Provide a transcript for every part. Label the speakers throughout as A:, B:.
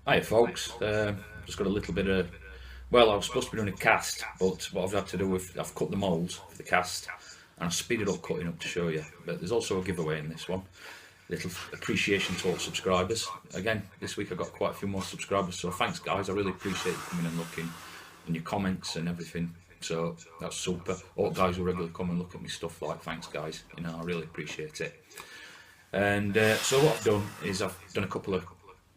A: Hi folks, just got a little bit of, well, I was supposed to be doing a cast, but what I've had to do with, I've cut the mould for the cast and I speeded up cutting up to show you, but there's also a giveaway in this one. Little appreciation to all subscribers. Again, this week I got quite a few more subscribers, so thanks guys, I really appreciate you coming and looking and your comments and everything, so that's super. All guys who regularly come and look at me stuff, like, thanks guys, you know, I really appreciate it. And so what I've done is I've done a couple of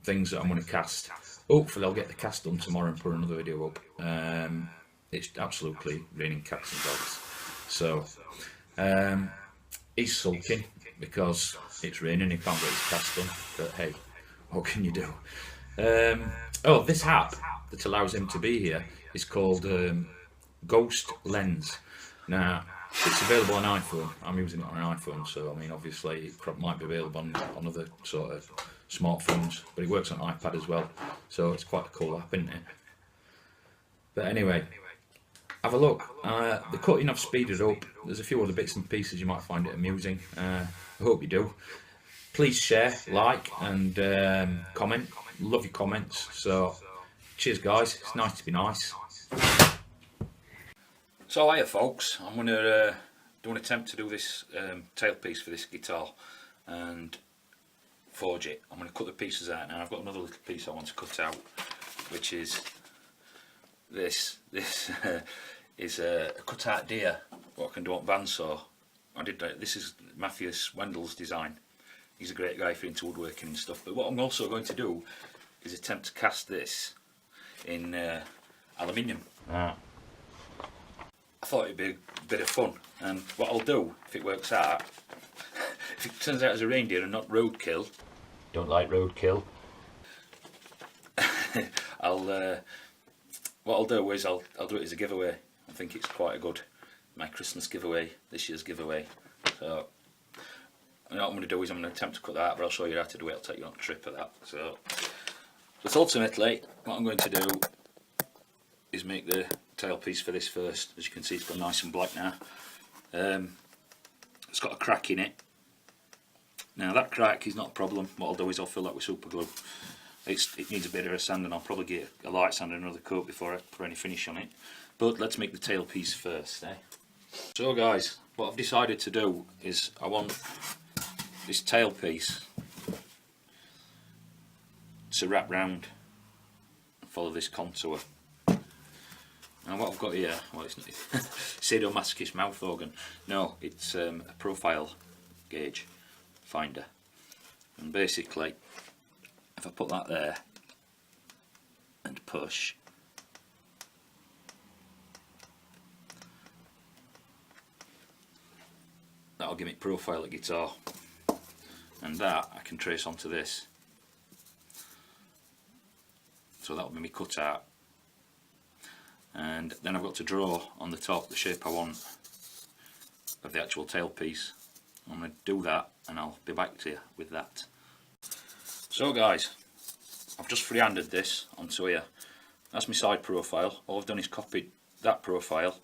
A: things that I'm going to cast. Hopefully I'll get the cast done tomorrow and put another video up. It's absolutely raining cats and dogs. So he's sulking because it's raining, he can't get his cast done, but hey, what can you do? Oh, this app that allows him to be here is called Ghost Lens. Now, it's available on iPhone. I'm using it on an iPhone, so I mean, obviously it might be available on other sort of smartphones, but it works on iPad as well, so it's quite a cool app, isn't it? But anyway, have a look. The cutting I've speeded up. There's a few other bits and pieces you might find it amusing. I hope you do. Please share, like, and comment. Love your comments. So, cheers, guys. It's nice to be nice. So, hiya, folks. I'm going to do an attempt to do this tailpiece for this guitar and forge it. I'm going to cut the pieces out now. I've got another little piece I want to cut out, which is this. This is a cut out deer, what I can do on bandsaw. This is Matthias Wendel's design. He's a great guy for into woodworking and stuff. But what I'm also going to do is attempt to cast this in aluminium. I thought it'd be a bit of fun, and what I'll do, if it works out, if it turns out as a reindeer and not roadkill, don't like roadkill, what I'll do is I'll do it as a giveaway. I think it's quite a good, my Christmas giveaway, this year's giveaway. So what I'm going to do is I'm going to attempt to cut that out, but I'll show you how to do it. I'll take you on a trip of that. So ultimately, what I'm going to do is make the tailpiece for this first. As you can see, it's gone nice and black now. It's got a crack in it. Now that crack is not a problem. What I'll do is I'll fill that with super glue. It needs a bit of a sand, and I'll probably get a light sand and another coat before I put any finish on it. But let's make the tailpiece first. So guys, what I've decided to do is I want this tailpiece to wrap round and follow this contour. Now what I've got here, well, it's not sadomasochist mouth organ. No, it's a profile gauge finder. And basically, if I put that there and push, that'll give me profile of guitar, and that I can trace onto this. So that'll be me cut out, and then I've got to draw on the top the shape I want of the actual tailpiece. I'm going to do that and I'll be back to you with that. So guys, I've just freehanded this onto here. That's my side profile. All I've done is copied that profile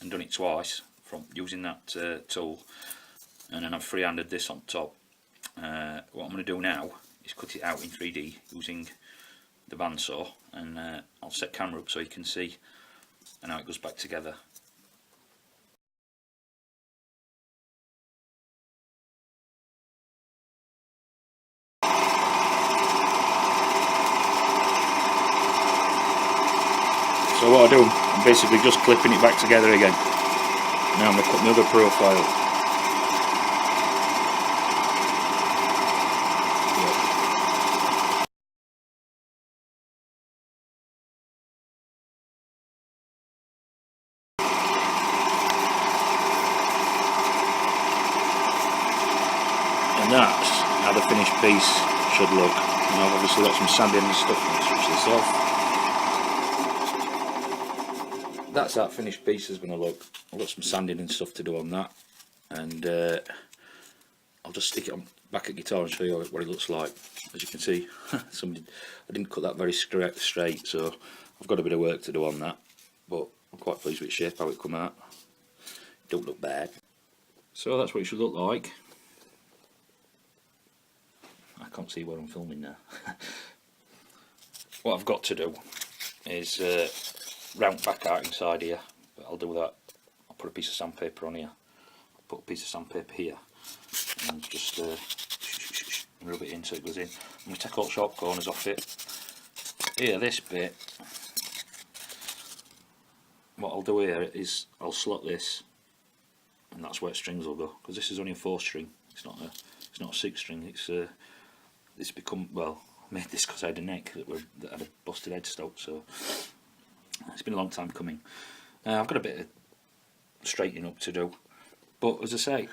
A: and done it twice from using that tool, and then I've freehanded this on top. What I'm going to do now is cut it out in 3D using the bandsaw, and I'll set camera up so you can see and how it goes back together. So what I do, I'm basically just clipping it back together again. Now I'm going to cut another profile. And that's how the finished piece should look. And I've obviously got some sanding and stuff. I'll switch this off. That's how that finished piece is going to look. I've got some sanding and stuff to do on that, and I'll just stick it on back at guitar and show you what it looks like. As you can see, I didn't cut that very straight, so I've got a bit of work to do on that, but I'm quite pleased with the shape, how it come out. It don't look bad. So that's what it should look like. I can't see where I'm filming now. what I've got to do is round back out inside here, but I'll do that. I'll put a piece of sandpaper on here, I'll put a piece of sandpaper here, and just rub it in so it goes in. I'm going to take all the sharp corners off it. Here, this bit, what I'll do here is I'll slot this, and that's where strings will go, because this is only a 4-string. It's not a 6-string. It's become, well, I made this because I had a neck that had a busted headstock, so it's been a long time coming. I've got a bit of straightening up to do, but as I say,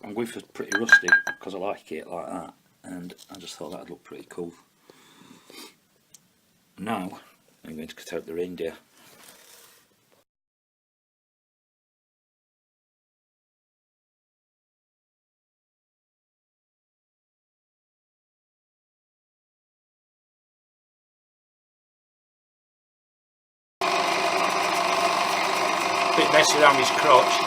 A: I'm going for pretty rusty because I like it like that, and I just thought that'd look pretty cool. Now I'm going to cut out the reindeer. Bit messy around his crotch.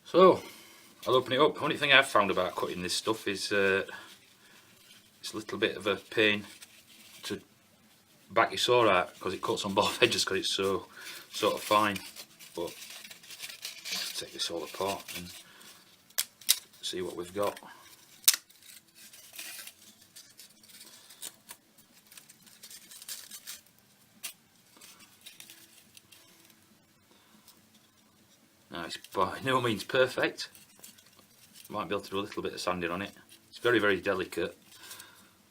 A: So I'll open it up. The only thing I've found about cutting this stuff is it's a little bit of a pain to back your saw out because it cuts on both edges because it's so sort of fine. But let's take this all apart and see what we've got. Now it's by no means perfect. Might be able to do a little bit of sanding on it. It's very, very delicate.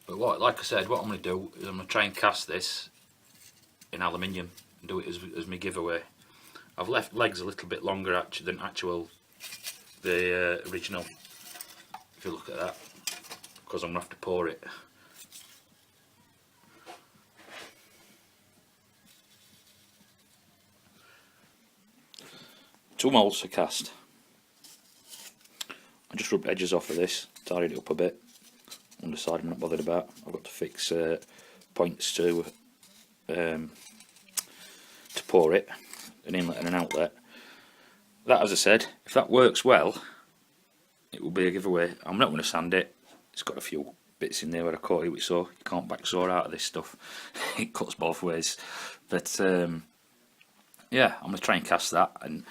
A: But like I said, what I'm going to do is I'm going to try and cast this in aluminium and do it as my giveaway. I've left legs a little bit longer than the original, if you look at that, because I'm going to have to pour it. Two moulds to cast. I just rubbed edges off of this, tidied it up a bit. Underside I'm not bothered about. I've got to fix points to pour it, an inlet and an outlet. That, as I said, if that works well, it will be a giveaway. I'm not going to sand it. It's got a few bits in there where I caught it with saw. You can't back saw out of this stuff. It cuts both ways. But yeah, I'm going to try and cast that, and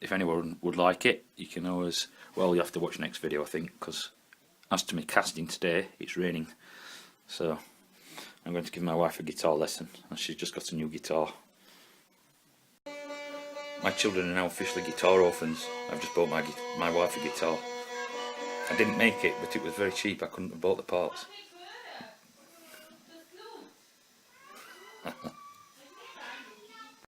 A: if anyone would like it, you can always, well, you have to watch the next video, I think, because as to me casting today, it's raining, so I'm going to give my wife a guitar lesson, and she's just got a new guitar. My children are now officially guitar orphans. I've just bought my wife a guitar. I didn't make it, but it was very cheap. I couldn't have bought the parts.